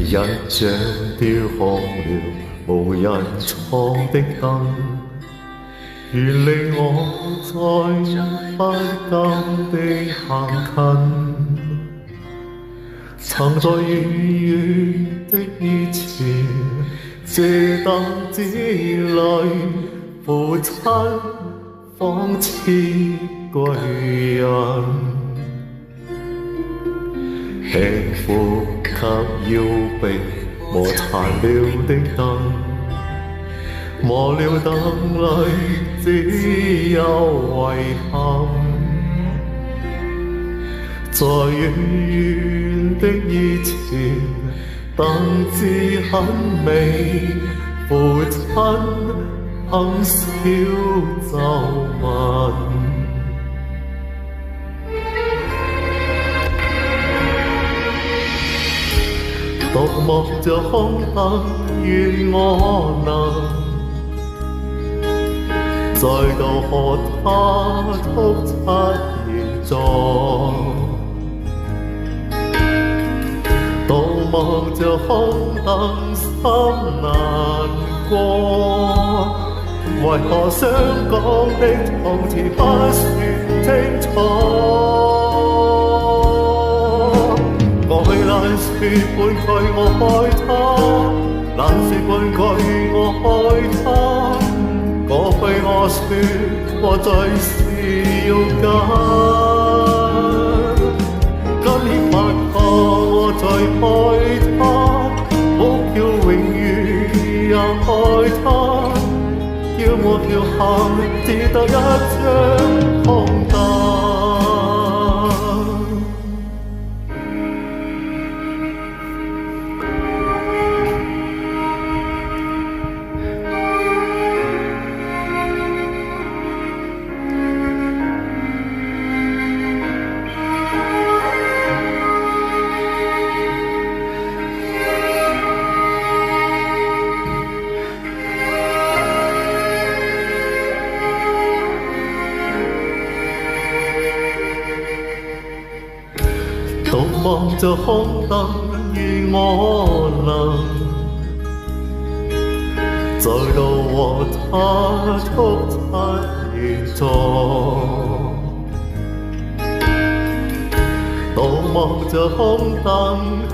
一張雕紅了無人坐的燈，願令我再不甘地行近。曾在遠遠的以前，這燈之裏，父親仿似貴人。輕呼吸腰臂磨殘了的燈，磨了燈裏只有遺憾。在遠遠的以前，燈枝很美，父親很少皺紋。獨望着空燈，願我能再度和他促膝而坐。獨望着空燈，心難過。為何想講的從前不說清楚？過去難說半句我愛他，難說半句我愛他。過去我說我最是要緊，今天發覺我最愛他，我叫永遠也愛他，叫我叫喊只得一張空燈。獨望着空燈，願我能再度和他促膝而坐。獨望着空燈，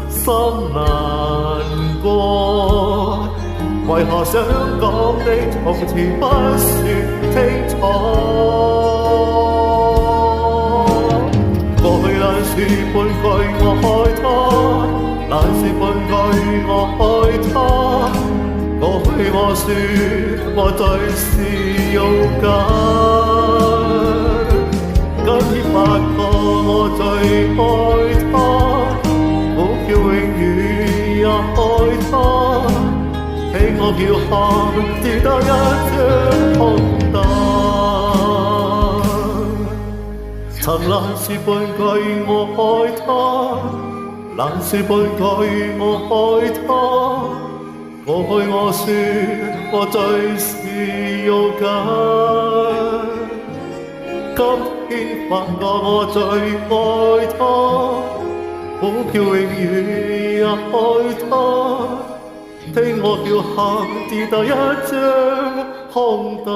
心難過。為何想講的從前不說清楚？過去難說半句我愛他，難說半句我愛他。過去我說我最是要緊，今天發覺我最愛他，我叫永遠也愛他。聽我叫喊，只得一張空燈。曾難說半句我愛他，難說半句我愛他。過去我說我最是要緊，今天發覺我最愛他，我叫永遠也愛他。聽我叫喊，只得一張空燈。